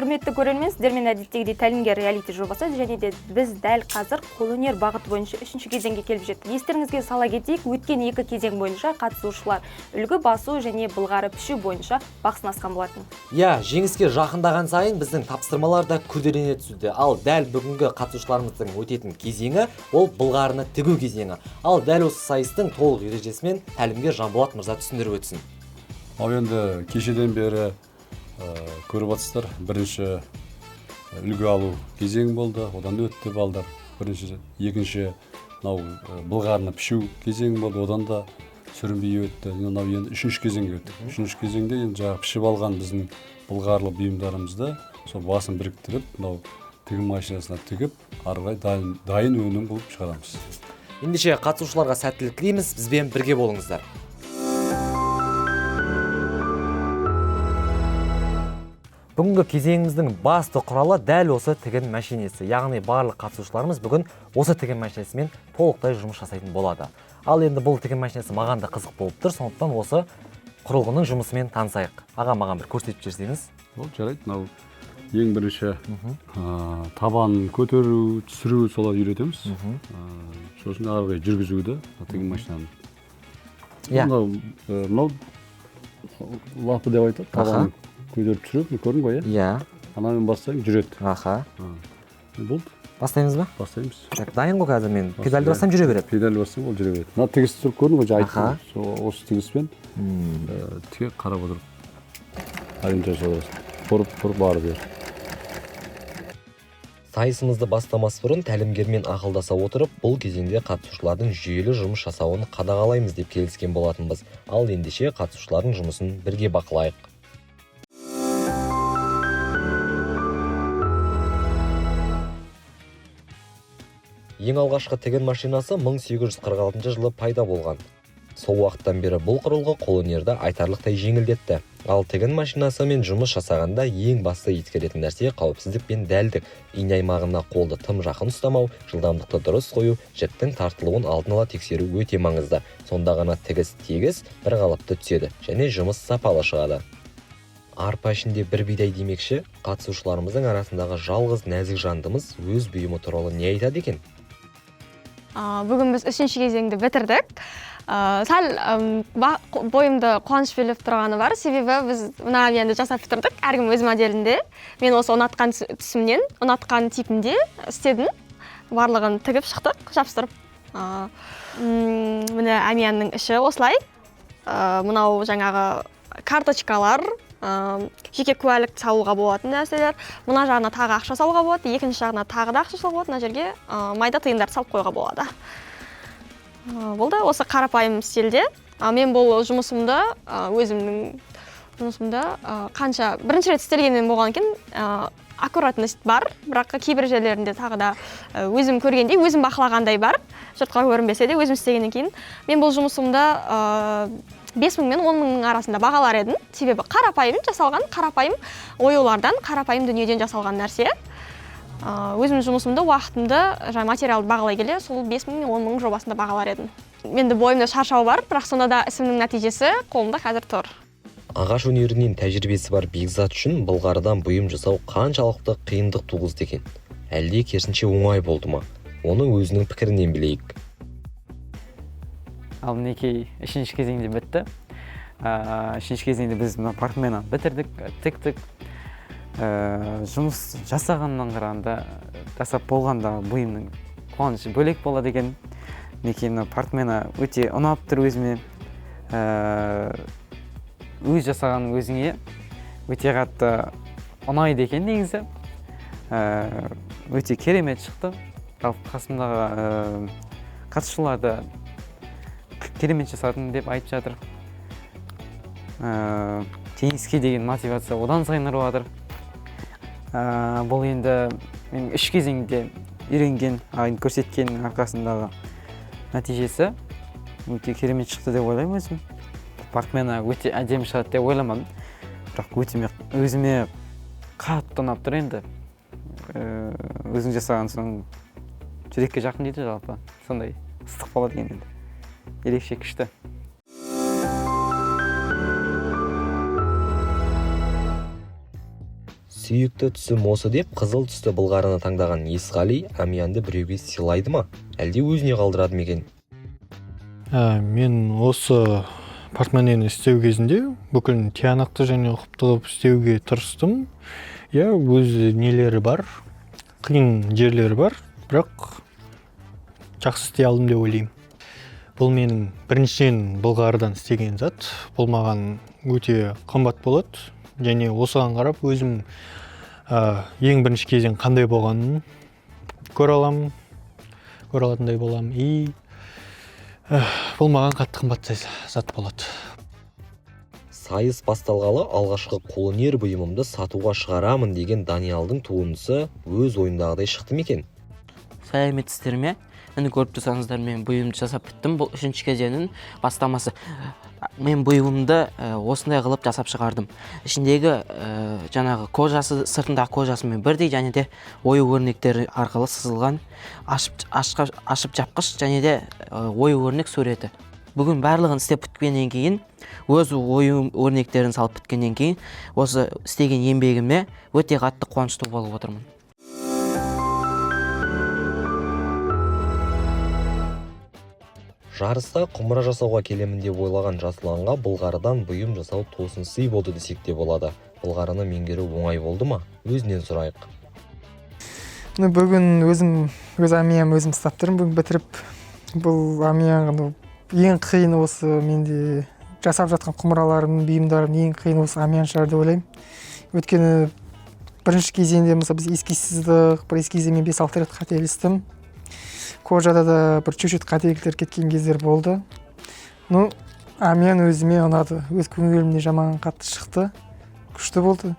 Құрметті көрермен, сіздермен әдеттегідей тәлімгер реалити жобасы және де біз дәл қазір қолөнер бағыты бойынша 3-ші кезеңге келіп жеттік. Естеріңізге сала кетейік, өткен 2 кезең бойынша қатысушылар үлгі басу және былғары пішу бойынша бақ сынасқан болатын. Жеңіске жақындаған сайын біздің тапсырмалар да күрделене түсуде. Ал дәл бүгінгі қатысушыларымыздың өтетін кезеңі ол былғарыны тігу кезеңі. Ал дәл осы сайыстың толық ережесімен тәлімгер Жанболат мырза түсіндіріп өтсін. Ал енді кешеден бері көріп жатсыздар, бірінші үлгі алу кезең болды, одан өтті балдар. Бірінші, екінші былғарыны пішу кезең болды, одан да сүрінбей өтті. Енді үшінші кезеңге өттік. Үшінші кезеңде енді жаңағы пішіп алған біздің былғарлы бұйымдарымызды сол басын біріктіріп, тігін машинасына тігіп, ары қарай дайын өнім болып шығарамыз. Ендеше қатысушыларға сәттілік тілейміз, бізбен бірге болыңыздар. Бүгінгі кезеңіміздің басты құралы дәл осы тігін машинесі. Яғни барлық қатысушыларымыз бүгін осы тігін машинесімен толықтай жұмыс жасайтын болады. Ал енді бұл тігін машинесі маған да қызық болып тұр, сондықтан осы құрылғының жұмысымен танысайық. Маған бір көрсетіп жіберсеңіз. Ол жарайды. Ең бірінші табанын көтеру, түсіру солай үйретеміз. Сосын ары қарай жүргізуді тігін машинаны. Мынау лапы деп айтады. Табанын көтеріп түсіріп, көрдің ғой, анамен бастайын жүреді. Болды. Бастаймыз ба? Бастаймыз. Дайын ғой қазір, мен педальді бассам жүре береді. Педаль бассам ол жүре береді. Мына тігіс тұрып көрдің ғой, айттым. Осы тігіспен тіге қарап отырып ориентация жасайсың. Бұрып бары бер. Сайысымызды бастамас бұрын тәлімгермен ақылдаса отырып, бұл кезеңде қатысушылардың жүйелі жұмыс жасауын қадағалаймыз деп келіскен болатынбыз. Ал ендеше қатысушылардың жұмысын бірге бақылайық. Ең алғашқы тігін машинасы 1846 жылы пайда болған. Сол уақыттан бері бұл құрылғы қолөнерді айтарлықтай жеңілдетті. Ал тігін машинасымен жұмыс жасағанда ең басты ескеретін нәрсе қауіпсіздік пен дәлдік. Ине аймағына қолды тым жақын ұстамау, жылдамдықты дұрыс қою, жіптің тартылуын алдын ала тексеру өте маңызды. Сонда ғана тігіс тегіс, бір қалыпты түседі және жұмыс сапалы шығады. Арпа ішінде бір бидай демекші, қатысушыларымыздың арасындағы жалғыз нәзік жандымыз өз бұйымы туралы не айтады екен? Бүгін біз 3-ші кезеңді бітірдік. Сәл бойымды қуаныш билеп тұрғаны бар, себебі біз мына авианды жасап бітірдік, әркім өз моделінде. Мен осы ұнатқан түсімнен, ұнатқан типінде істедім. Барлығын тігіп шықтық, жабыстырып. Міне авианның іші осылай. Мынау жаңағы карточкалар, жеке куәлік салуға болатын нәрселер. Мына жағына тағы ақша салуға болады, екінші жағына тағы да ақша салуға болады. Мына жерге майда тиындарды салып қоюға болады. Болды, осы қарапайым стильде. Мен бұл жұмысымды, өзімнің жұмысымды қанша бірінші рет істелгенмен болған екен, аккуратность бар, бірақ кейбір жерлерінде тағы да өзім көргендей, өзім бақылағандай бар. Жұртқа көрінбесе де өзім істегеннен кейін мен бұл жұмысымды 5.000 мен 10.000 арасында бағалар едім. Себебі қарапайым жасалған, қарапайым оюлардан, қарапайым дүниеден жасалған нәрсе. Өзім жұмысымды, уақытымды, материалды бағалай келе, сол 5.000 мен 10.000 жобасында бағалар едім. Менде бойымда шаршау бар, бірақ сонда да ісімнің нәтижесі қолымда қазір тұр. Ағаш өнерінен тәжірибесі бар бекзат үшін былғарыдан бұйым жасау қаншалықты қиындық туғызды екен? Әлде керісінше оңай болды ма? Оны өзінің пікірінен білейік. Ал мінекей 3-ші кезеңде бітті. 3-ші кезеңде біз портмені бітірдік, тіктік. Жұмыс жасағаннан қарағанда, жасап болғанда бұйымның қуанышы бөлек болады екен. Мінекей портмені өте ұнап тұр өзіме. Өз жасаған өзіңе өте қатты ұнайды екен негізі. Өте керемет шықты. Қасымдағы қатысушыларды керемет жасадың деп айтып жатыр. Теңіске деген мотивация одан сайын ұрып жатыр. Бұл енді мен 3 кезеңде үйренген, көрсеткен арқасындағы нәтижесі өте керемет шықты деп ойлаймын өзім. Портмені өте әдемі шығады деп ойламадым. Бірақ өзіме қатты ұнап тұр енді. Өзің жасаған соң жүрекке жақын дейді жалпы. Сондай ыстық болады екен енді. Ерекше күшті. сүйікті түсім осы деп қызыл түсті былғарыны таңдаған Есқали әмиянды біреуге сыйлайды ма? Әлде өзіне қалдырады ма екен? Мен осы портмонені істеу кезінде бүкіл тиянақты және ұқыпты қылып істеуге тырыстым. Өз нелері бар, қиын жерлері бар, бірақ жақсы істей алдым деп ойлаймын. Бұл менің біріншіден былғарыдан істеген зат. Бұл маған өте қымбат болады. Және осыған қарап өзім ең бірінші кезең қандай болғанын көре алатындай боламын. Бұл маған қатты қымбат зат болады. Сайыс басталғалы алғашқы қолөнер бұйымымды сатуға шығарамын деген Даниалдың туындысы өз ойындағыдай шықты ма екен? Сәлеметсіздер ме? Міне көріп тұрсаңыздар, мен бұйымды жасап біттім. Бұл 3-ші кезеңнің бастамасы. Мен бұйымымды осындай қылып жасап шығардым. Ішіндегі жаңағы кожасы, сыртындағы кожасымен бірдей, және де ою өрнектері арқылы сызылған ашып жапқыш және де ою өрнек суреті. Бүгін барлығын істеп біткеннен кейін, өз ою өрнектерін салып біткеннен кейін, осы істеген еңбегіме өте қатты қуанышты болып отырмын. Жарыста құмыра жасауға келемін деп ойлаған Жасұланға былғарыдан бұйым жасау тосын сый болды десек те болады. Былғарыны меңгеру оңай болды ма? Өзінен сұрайық. Бүгін өз амиям өзім ұстап тұрмын, бүгін бітіріп. Бұл амияң ең қиын осы менде жасап жатқан құмыраларым, бұйымдарым ең қиын осы амиян шығар деп ойлаймын. Өйткені бірінші кезеңде біз эскиз сыздық, бір эскизде мен 5-6 рет қателестім. Кожада да бір чуть-чуть қателіктер кеткен кездер болды. Амиян өзіме ұнады. Өз көңілімде жаман қатты шықты. Күшті болды.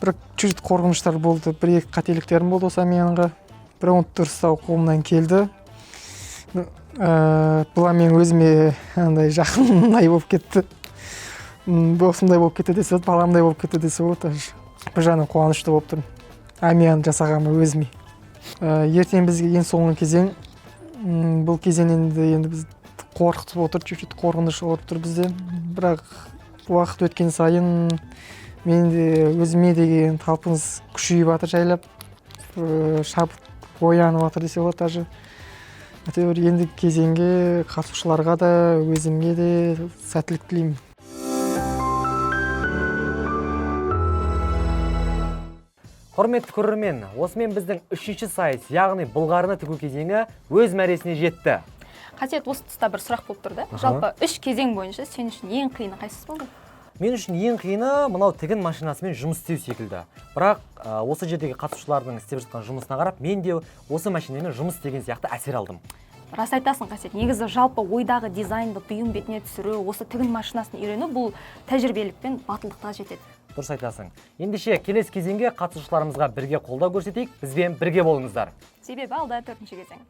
Бір чуть-чуть қорқыныштар болды. Бір-екі қателіктерім болды осы амиянға. Бір оны дұрыстау қолымнан келді. Бұл амиян өзіме жақын болып кетті. Осындай болып кетті десе, баламдай болып кетті десе болады. Бір жағынан қуанышты болып тұрмын. Амиян жасағаныма өзіме. Ертең бізге ең соңғы кезең. Бұл кезең енді біз қорқытып отыр, чуть-чуть қорқыныш болып тұр бізде. Бірақ уақыт өткен сайын менде өзіме деген талпыныс күшейіп жатыр, жайлап шабыт оянып жатыр десе болады даже. Әйтеуір енді кезеңге қатысушыларға да, өзімге де сәттілік тілеймін. Құрметті көрермен, осымен біздің 3-ші сайыс, яғни былғарыны тігу кезеңі өз мәресіне жетті. Қасиет, осы тұста бір сұрақ болып тұрды. Жалпы 3 кезең бойынша сен үшін ең қиыны қайсысы болды? Мен үшін ең қиыны мынау тігін машинасымен жұмыс істеу секілді. Бірақ осы жердегі қатысушылардың істеп жатқан жұмысына қарап, мен де осы машинамен жұмыс істеген сияқты әсер алдым. Рас айтасың, Қасиет. Негізі жалпы ойдағы дизайнды бұйым бетіне түсіру, осы тігін машинасын үйрену, бұл тәжірибелік пен батылдыққа жетеді. Дұрыс айтасың. Ендеше келесі кезеңге қатысушыларымызға бірге қолдау көрсетейік, бізбен бірге болыңыздар. Себебі алда 4-ші кезең.